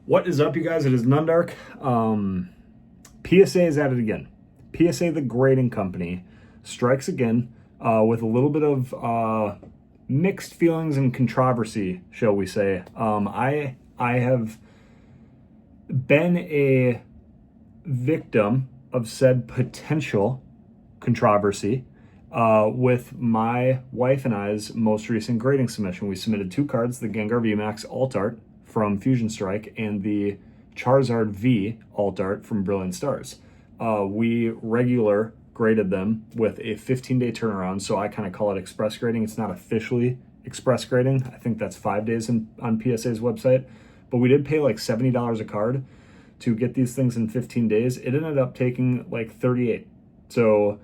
What is up, you guys? It is Nundark. PSA is at it again. PSA, the grading company, strikes again with a little bit of mixed feelings and controversy, shall we say. I have been a victim of said potential controversy with my wife and I's most recent grading submission. We submitted two cards, the Gengar VMAX Alt Art from Fusion Strike and the Charizard V Alt Art from Brilliant Stars. We regular graded them with a 15-day turnaround, so I kind of call it express grading. It's not officially express grading. I think that's 5 days on PSA's website, but we did pay like $70 a card to get these things in 15 days. It ended up taking like 38. So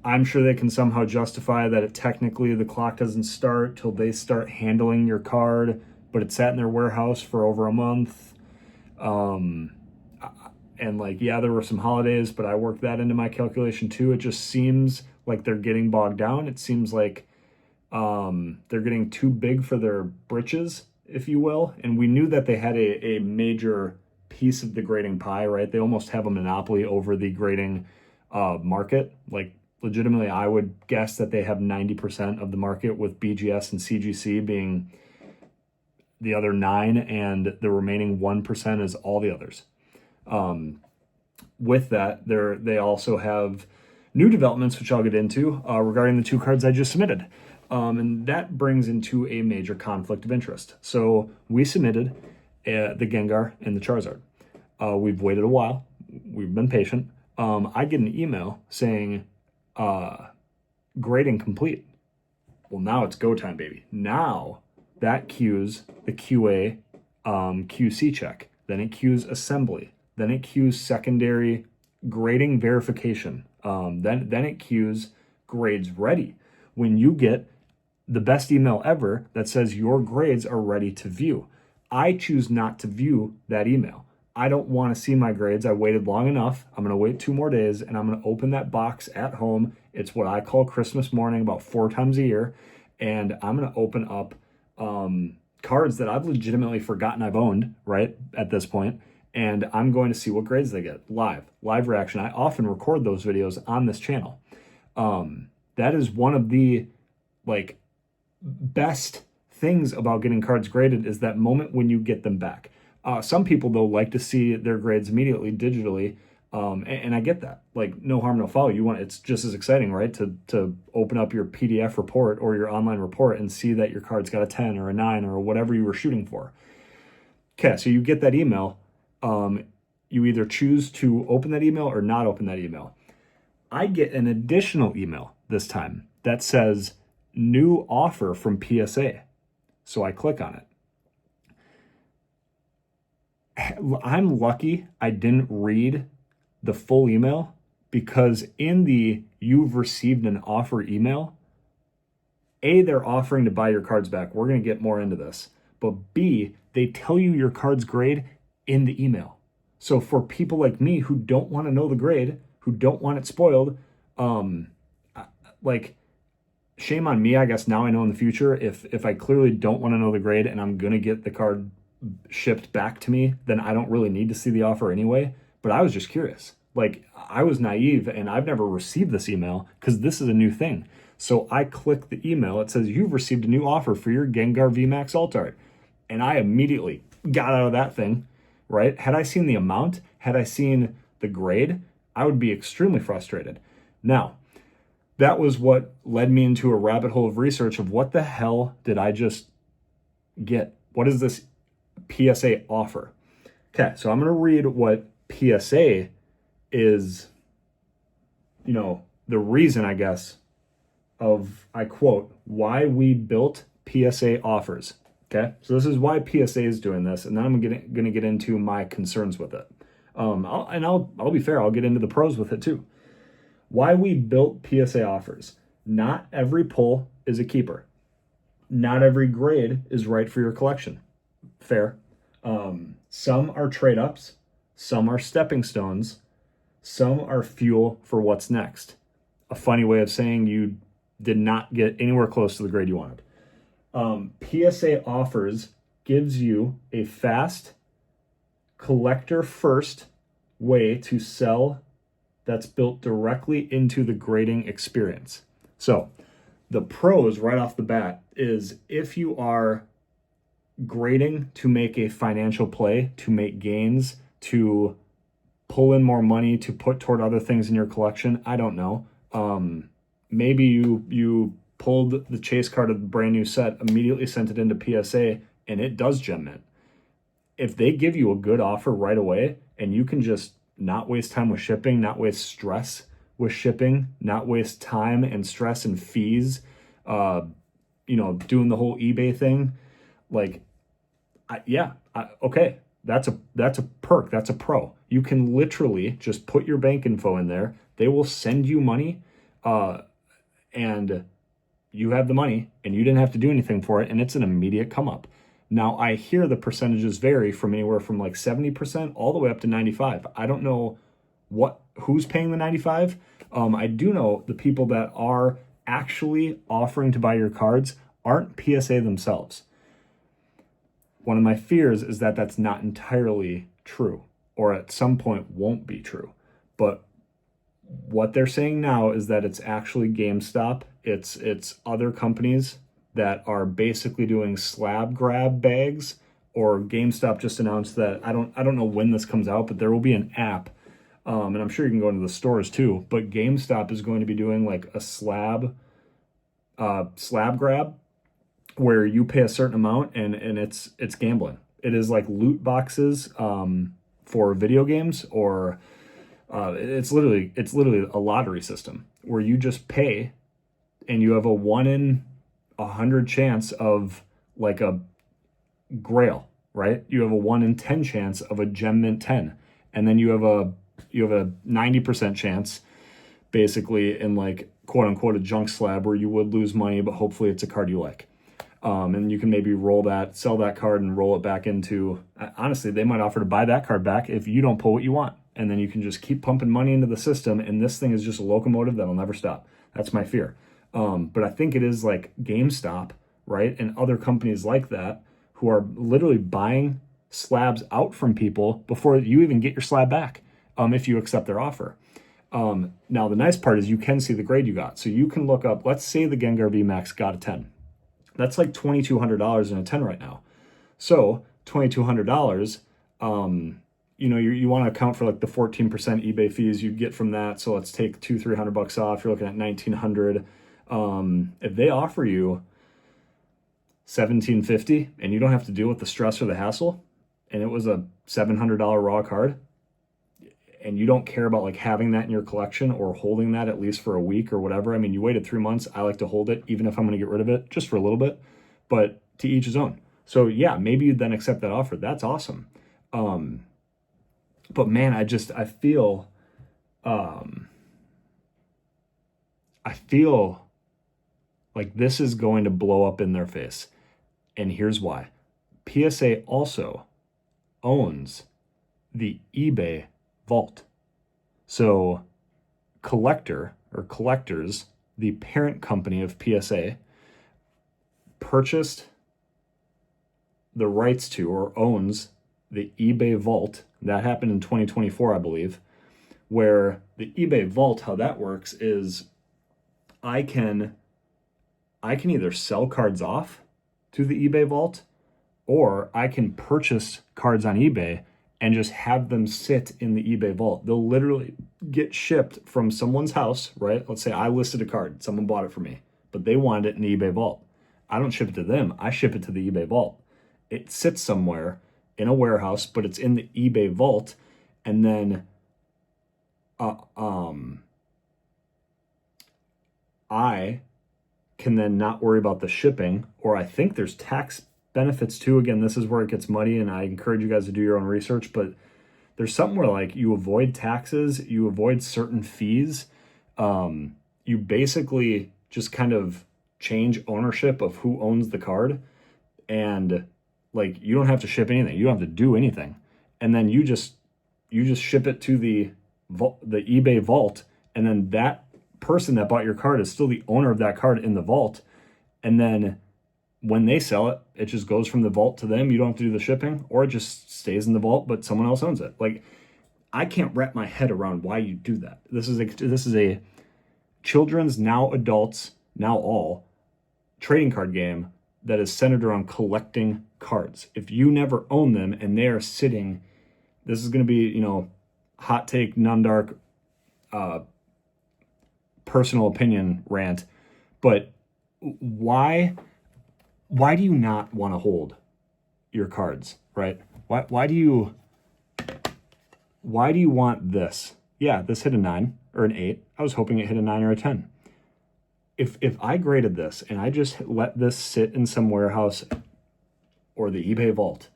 I'm sure they can somehow justify that it technically the clock doesn't start till they start handling your card, but it sat in their warehouse for over a month. And yeah, there were some holidays, but I worked that into my calculation too. It just seems like they're getting bogged down. It seems like they're getting too big for their britches, if you will. And we knew that they had a major piece of the grading pie, right? They almost have a monopoly over the grading market. Like, legitimately, I would guess that they have 90% of the market, with BGS and CGC being the other 9, and the remaining 1% is all the others. With that, they also have new developments, which I'll get into, regarding the two cards I just submitted. And that brings into a major conflict of interest. So we submitted the Gengar and the Charizard. We've waited a while. We've been patient. I get an email saying, grading complete. Well, now it's go time, baby. Now that queues the QA QC check. Then it queues assembly. Then it queues secondary grading verification. Then it queues grades ready. When you get the best email ever that says your grades are ready to view, I choose not to view that email. I don't want to see my grades. I waited long enough. I'm going to wait 2 more days, and I'm going to open that box at home. It's what I call Christmas morning about 4 times a year. And I'm going to open up cards that I've legitimately forgotten I've owned, right, at this point. And I'm going to see what grades they get live reaction. I often record those videos on this channel. That is one of the best things about getting cards graded, is that moment when you get them back. Some people, though, like to see their grades immediately digitally, and I get that. Like, no harm, no foul. It's just as exciting, right, to open up your PDF report or your online report and see that your card's got a 10 or a 9 or whatever you were shooting for. Okay, so you get that email. You either choose to open that email or not open that email. I get an additional email this time that says new offer from PSA. So I click on it. I'm lucky I didn't read the full email, because in the "you've received an offer" email, A, they're offering to buy your cards back. We're going to get more into this. But B, they tell you your card's grade in the email. So for people like me who don't want to know the grade, who don't want it spoiled, shame on me, I guess. Now I know in the future, if I clearly don't want to know the grade and I'm going to get the card shipped back to me, then I don't really need to see the offer anyway. But I was just curious. I was naive, and I've never received this email because this is a new thing. So I click the email. It says, "You've received a new offer for your Gengar VMAX Alt Art." And I immediately got out of that thing, right? Had I seen the amount, had I seen the grade, I would be extremely frustrated. Now, that was what led me into a rabbit hole of research of what the hell did I just get? What is this PSA offer? Okay, so I'm going to read what PSA is, the reason, I guess, of, I quote, "why we built PSA Offers." Okay, so this is why PSA is doing this, and then I'm going to get into my concerns with it. I'll be fair, I'll get into the pros with it too. Why we built PSA Offers. Not every pull is a keeper. Not every grade is right for your collection. Fair. Some are trade-ups, some are stepping stones, some are fuel for what's next. A funny way of saying you did not get anywhere close to the grade you wanted. PSA Offers gives you a fast, collector first way to sell that's built directly into the grading experience. So the pros right off the bat is if you are grading to make a financial play, to make gains, to pull in more money, to put toward other things in your collection, I don't know. Maybe you pulled the chase card of the brand new set, immediately sent it into PSA, and it does gem mint. If they give you a good offer right away and you can just not waste time with shipping, not waste stress with shipping, not waste time and stress and fees, doing the whole eBay thing, like, okay, that's a perk, that's a pro. You can literally just put your bank info in there. They will send you money, and you have the money, and you didn't have to do anything for it, and it's an immediate come up. Now, I hear the percentages vary from anywhere from like 70% all the way up to 95%. I don't know who's paying the 95%. I do know the people that are actually offering to buy your cards aren't PSA themselves. One of my fears is that that's not entirely true, or at some point won't be true. But what they're saying now is that it's actually GameStop. It's other companies that are basically doing slab grab bags, or GameStop just announced that, I don't know when this comes out, but there will be an app, and I'm sure you can go into the stores too, but GameStop is going to be doing like a slab grab where you pay a certain amount and it's gambling. It is like loot boxes for video games, or it's literally a lottery system where you just pay and you have a 1 in 100 chance of like a grail, right? You have a 1 in 10 chance of a gem mint 10, and then you have a 90% chance basically in like quote unquote a junk slab where you would lose money, but hopefully it's a card you like. And you can maybe sell that card and roll it back into, honestly, they might offer to buy that card back if you don't pull what you want. And then you can just keep pumping money into the system, and this thing is just a locomotive that'll never stop. That's my fear. But I think it is like GameStop, right? And other companies like that who are literally buying slabs out from people before you even get your slab back, if you accept their offer. Now, the nice part is you can see the grade you got. So you can look up, let's say the Gengar VMAX got a 10. That's like $2,200 in a 10 right now. So $2,200, you want to account for like the 14% eBay fees you get from that. So let's take $200-300 off. You're looking at $1,900. If they offer you $1,750 and you don't have to deal with the stress or the hassle, and it was a $700 raw card, and you don't care about like having that in your collection or holding that at least for a week or whatever. I mean, you waited 3 months. I like to hold it, even if I'm going to get rid of it, just for a little bit, but to each his own. So yeah, maybe you then accept that offer. That's awesome. But man, I feel like this is going to blow up in their face. And here's why. PSA also owns the eBay vault. So collectors, the parent company of PSA, purchased the rights to, or owns, the eBay vault. That happened in 2024, I believe, where the eBay vault, how that works is I can either sell cards off to the eBay vault, or I can purchase cards on eBay and just have them sit in the eBay vault. They'll literally get shipped from someone's house, right? Let's say I listed a card, someone bought it for me, but they wanted it in the eBay vault. I don't ship it to them, I ship it to the eBay vault. It sits somewhere in a warehouse, but it's in the eBay vault, and then I can then not worry about the shipping, or I think there's tax benefits too. Again, this is where it gets muddy, and I encourage you guys to do your own research, but there's something where like you avoid taxes, you avoid certain fees. You basically just kind of change ownership of who owns the card, and like you don't have to ship anything, you don't have to do anything, and then you just ship it to the eBay vault, and then that person that bought your card is still the owner of that card in the vault, and then when they sell it, it just goes from the vault to them. You don't have to do the shipping, or it just stays in the vault, but someone else owns it. Like, I can't wrap my head around why you do that. This is a children's, now adults, now all trading card game that is centered around collecting cards. If you never own them and they are sitting, this is going to be, hot take, non-dark, personal opinion rant, but why do you not want to hold your cards, right? Why do you want this? Yeah, this hit a 9 or an 8. I was hoping it hit a 9 or a 10. If I graded this and I just let this sit in some warehouse or the eBay vault,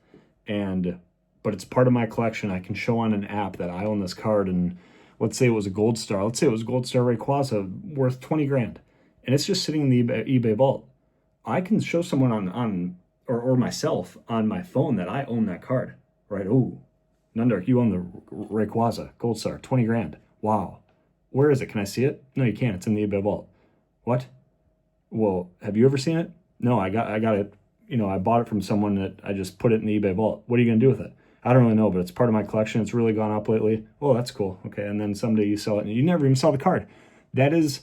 but it's part of my collection, I can show on an app that I own this card, and let's say it was a Gold Star. Let's say it was Gold Star Rayquaza worth 20 grand, and it's just sitting in the eBay vault. I can show someone or myself on my phone that I own that card, right? Oh, Nundark, you own the Rayquaza Gold Star, 20 grand. Wow. Where is it? Can I see it? No, you can't. It's in the eBay vault. What? Well, have you ever seen it? No, I got it. I bought it from someone that I just put it in the eBay vault. What are you going to do with it? I don't really know, but it's part of my collection. It's really gone up lately. Oh, that's cool. Okay, and then someday you sell it, and you never even saw the card. That is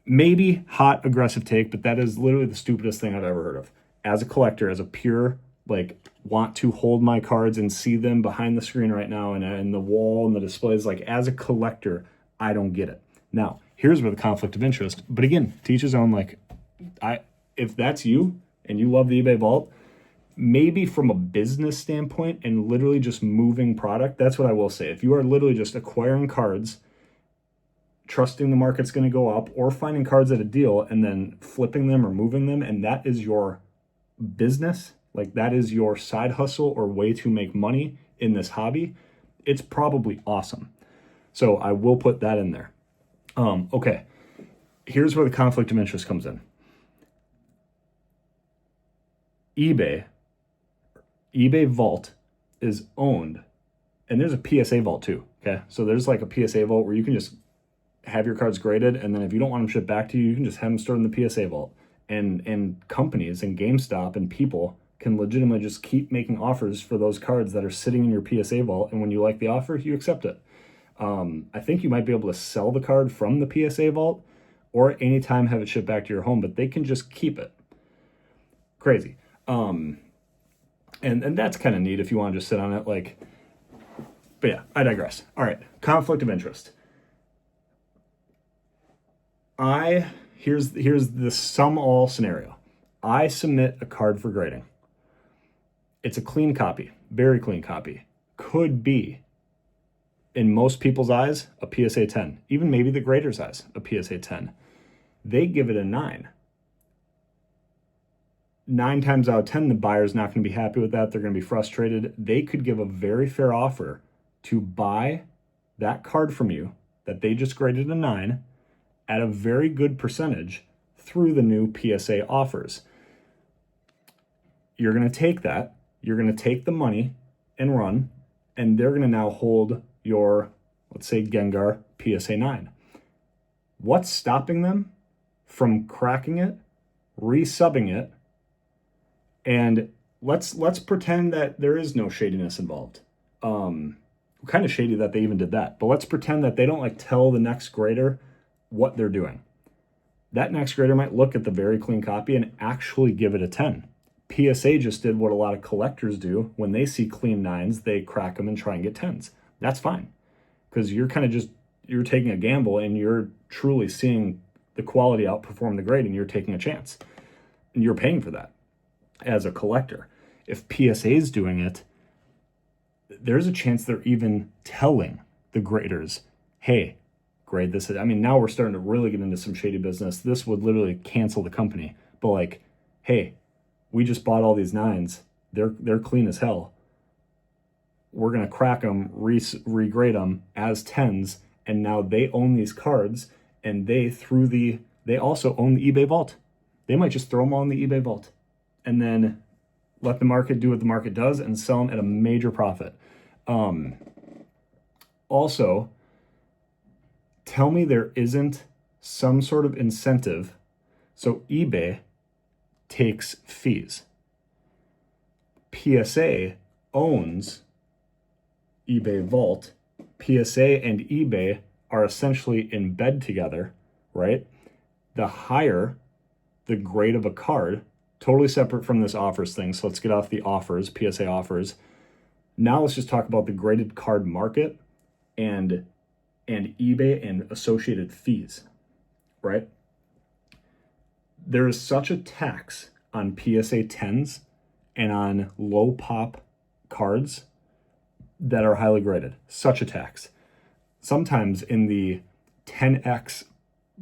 maybe hot, aggressive take, but that is literally the stupidest thing I've ever heard of. As a collector, as a pure, want to hold my cards and see them behind the screen right now and the wall and the displays, as a collector, I don't get it. Now, here's where the conflict of interest, but again, to each his own, if that's you and you love the eBay vault, maybe from a business standpoint and literally just moving product, that's what I will say. If you are literally just acquiring cards, trusting the market's going to go up, or finding cards at a deal and then flipping them or moving them, and that is your business, that is your side hustle or way to make money in this hobby, it's probably awesome. So I will put that in there. Okay, here's where the conflict of interest comes in. eBay Vault is owned, and there's a PSA Vault too, okay? So there's a PSA Vault where you can just have your cards graded, and then if you don't want them shipped back to you, you can just have them stored in the PSA Vault. And companies and GameStop and people can legitimately just keep making offers for those cards that are sitting in your PSA Vault, and when you like the offer, you accept it. I think you might be able to sell the card from the PSA Vault or anytime have it shipped back to your home, but they can just keep it. Crazy. And that's kind of neat if you want to just sit on it. But yeah, I digress. All right, conflict of interest. Here's the sum all scenario. I submit a card for grading. It's a clean copy, very clean copy. Could be, in most people's eyes, a PSA 10. Even maybe the grader's eyes, a PSA 10. They give it a 9. 9 times out of 10, the buyer's not going to be happy with that. They're going to be frustrated. They could give a very fair offer to buy that card from you that they just graded a 9 at a very good percentage through the new PSA offers. You're going to take that. You're going to take the money and run, and they're going to now hold your, let's say, Gengar PSA 9. What's stopping them from cracking it, resubbing it, and let's pretend that there is no shadiness involved. Kind of shady that they even did that, but let's pretend that they don't tell the next grader what they're doing. That next grader might look at the very clean copy and actually give it a 10. PSA just did what a lot of collectors do. When they see clean 9s, they crack them and try and get 10s. That's fine, because you're you're taking a gamble and you're truly seeing the quality outperform the grade, and you're taking a chance, and you're paying for that as a collector. If PSA is doing it, there's a chance they're even telling the graders, hey, grade this. I mean, now we're starting to really get into some shady business. This would literally cancel the company. But hey, we just bought all these 9s. They're clean as hell. We're going to crack them, regrade them as 10s, and now they own these cards, and they also own the eBay vault. They might just throw them all in the eBay vault and then let the market do what the market does and sell them at a major profit. Also, tell me there isn't some sort of incentive. So eBay takes fees. PSA owns eBay Vault. PSA and eBay are essentially in bed together, right? The higher the grade of a card, totally separate from this offers thing. So let's get off the offers, PSA offers. Now let's just talk about the graded card market and eBay and associated fees, right? There is such a tax on PSA 10s and on low pop cards that are highly graded. Such a tax. Sometimes in the 10x,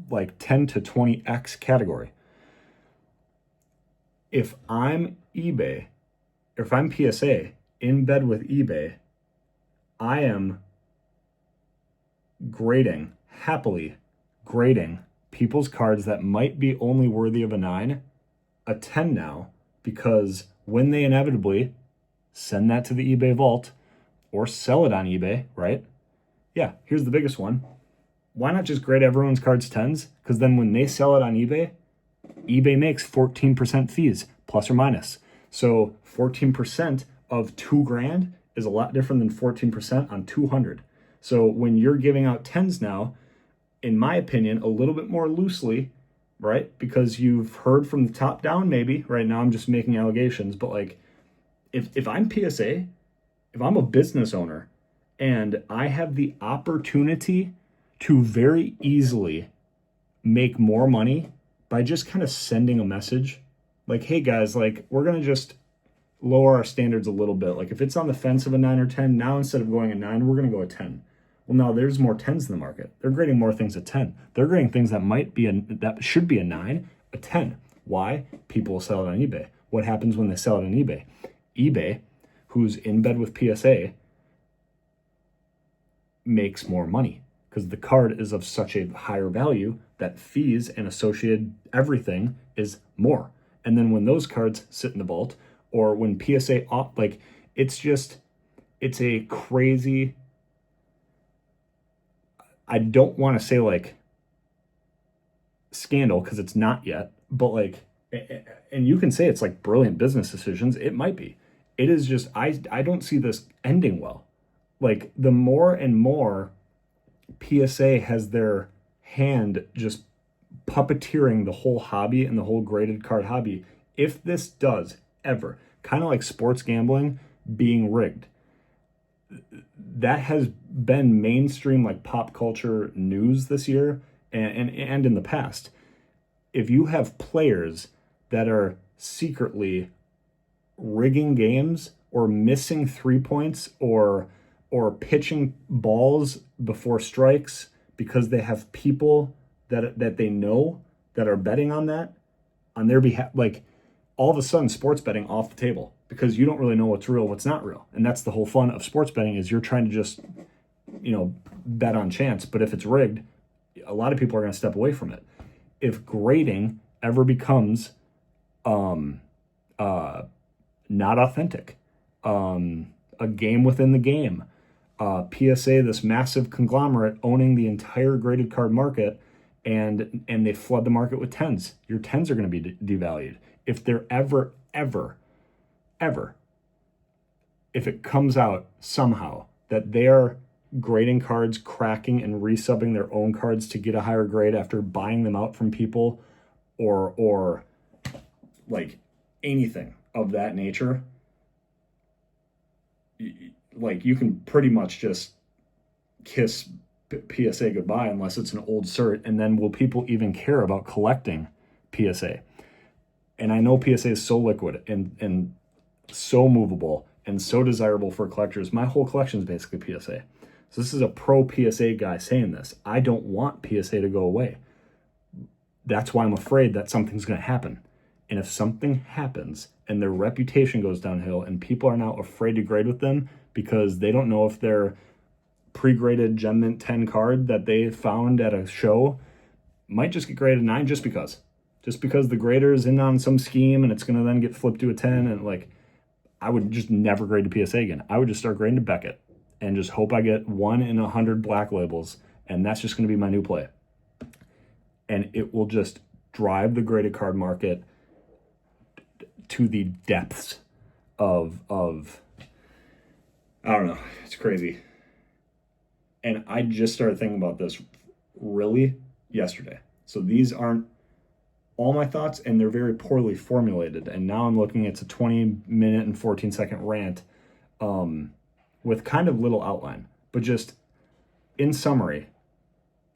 like 10 to 20x category. If I'm eBay, if I'm PSA in bed with eBay, I am happily grading people's cards that might be only worthy of a 9, a 10 now, because when they inevitably send that to the eBay vault or sell it on eBay, right? Yeah, here's the biggest one. Why not just grade everyone's cards 10s? Because then when they sell it on eBay, eBay makes 14% fees, plus or minus. So 14% of $2,000 is a lot different than 14% on 200. So when you're giving out 10s now, in my opinion, a little bit more loosely, right? Because you've heard from the top down, maybe. Right now I'm just making allegations, but like if I'm PSA, if I'm a business owner and I have the opportunity to very easily make more money by just kind of sending a message like, hey guys, like we're going to just lower our standards a little bit. Like if it's on the fence of a 9 or 10, now instead of going a 9, we're going to go a 10. Well, now there's more 10s in the market. They're grading more things at 10. They're grading things that should be a 9, a 10. Why? People will sell it on eBay. What happens when they sell it on eBay? eBay, who's in bed with PSA, makes more money because the card is of such a higher value that fees and associated everything is more. And then when those cards sit in the vault, or when PSA, like it's a crazy, I don't want to say like scandal because it's not yet, but like, and you can say it's like brilliant business decisions. It might be. It is just, I don't see this ending well. Like the more and more PSA has their hand just puppeteering the whole hobby and the whole graded card hobby, if this does ever, kind of like sports gambling being rigged, that has been mainstream like pop culture news this year and in the past. If you have players that are secretly rigging games or missing 3 points or pitching balls before strikes because they have people that they know that are betting on that on their behalf, like all of a sudden sports betting off the table because you don't really know what's real, what's not real. And that's the whole fun of sports betting is you're trying to just, bet on chance. But if it's rigged, a lot of people are going to step away from it. If grading ever becomes not authentic, a game within the game, PSA, this massive conglomerate owning the entire graded card market, and they flood the market with 10s. Your 10s are going to be devalued. If they're ever, if it comes out somehow that they are grading cards, cracking and resubbing their own cards to get a higher grade after buying them out from people or like anything of that nature, like you can pretty much just kiss PSA goodbye unless it's an old cert. And then will people even care about collecting PSA? And I know PSA is so liquid and so movable and so desirable for collectors. My whole collection is basically PSA. So this is a pro PSA guy saying this. I don't want PSA to go away. That's why I'm afraid that something's going to happen. And if something happens and their reputation goes downhill and people are now afraid to grade with them because they don't know if their pre-graded Gem Mint 10 card that they found at a show might just get graded 9 just because the grader is in on some scheme and it's going to then get flipped to a 10. And like, I would just never grade to PSA again. I would just start grading to Beckett and just hope I get 1 in 100 black labels. And that's just going to be my new play. And it will just drive the graded card market to the depths of I don't know. It's crazy. And I just started thinking about this really yesterday. So these aren't all my thoughts, and they're very poorly formulated. And now I'm looking, it's a 20-minute and 14-second rant with kind of little outline. But just in summary,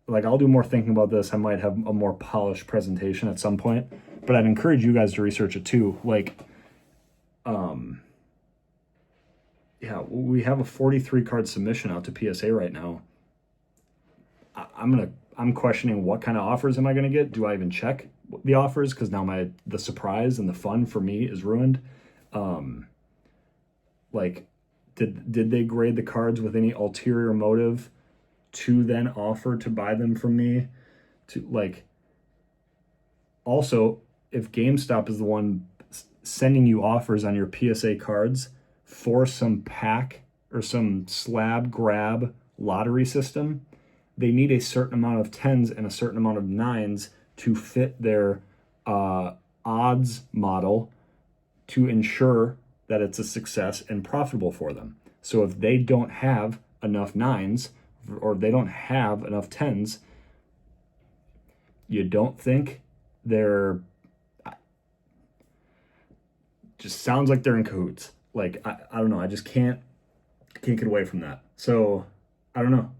like, I'll do more thinking about this. I might have a more polished presentation at some point. But I'd encourage you guys to research it too. Like, yeah, we have a 43 card submission out to PSA right now. I'm questioning what kind of offers am I gonna get? Do I even check the offers? Because now the surprise and the fun for me is ruined. Like, did they grade the cards with any ulterior motive to then offer to buy them from me? To, like, also, if GameStop is the one sending you offers on your PSA cards for some pack or some slab grab lottery system, they need a certain amount of 10s and a certain amount of 9s to fit their odds model to ensure that it's a success and profitable for them. So if they don't have enough 9s or they don't have enough 10s, you don't think they're... just sounds like they're in cahoots. Like, I don't know. I just can't get away from that. So, I don't know.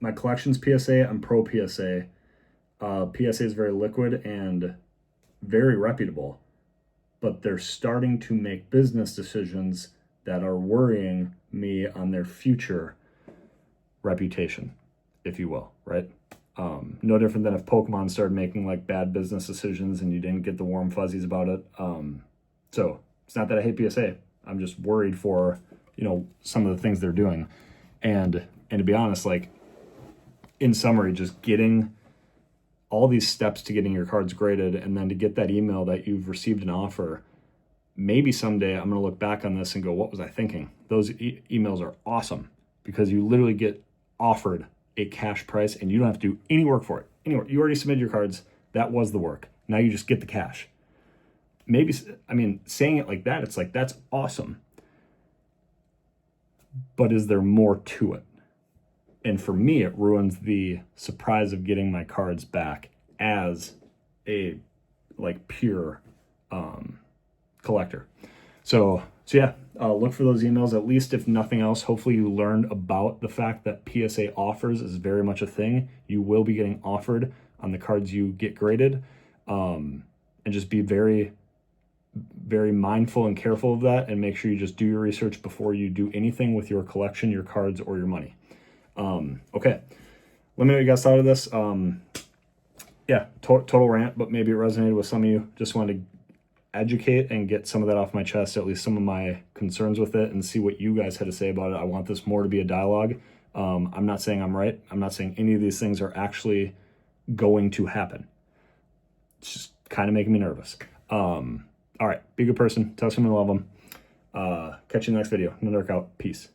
My collection's PSA. I'm pro PSA. PSA is very liquid and very reputable, but they're starting to make business decisions that are worrying me on their future reputation, if you will, right? No different than if Pokemon started making like bad business decisions and you didn't get the warm fuzzies about it. So it's not that I hate PSA. I'm just worried for, some of the things they're doing. And to be honest, like, in summary, just getting all these steps to getting your cards graded and then to get that email that you've received an offer, maybe someday I'm going to look back on this and go, what was I thinking? Those emails are awesome because you literally get offered a cash price and you don't have to do any work for it. Anyway, you already submitted your cards. That was the work. Now you just get the cash. Maybe, saying it like that, it's like, that's awesome. But is there more to it? And for me, it ruins the surprise of getting my cards back as a pure collector. So yeah, look for those emails. At least if nothing else, hopefully you learned about the fact that PSA offers is very much a thing. You will be getting offered on the cards you get graded, and just be very, very mindful and careful of that, and make sure you just do your research before you do anything with your collection, your cards, or your money. Okay, let me know what you guys thought of this. Yeah, total rant, but maybe it resonated with some of you. Just wanted to educate and get some of that off my chest, at least some of my concerns with it, and see what you guys had to say about it. I want this more to be a dialogue. I'm not saying I'm right. I'm not saying any of these things are actually going to happen. It's just kind of making me nervous. All right, be a good person. Tell someone you love them. Catch you in the next video. Another out. Peace.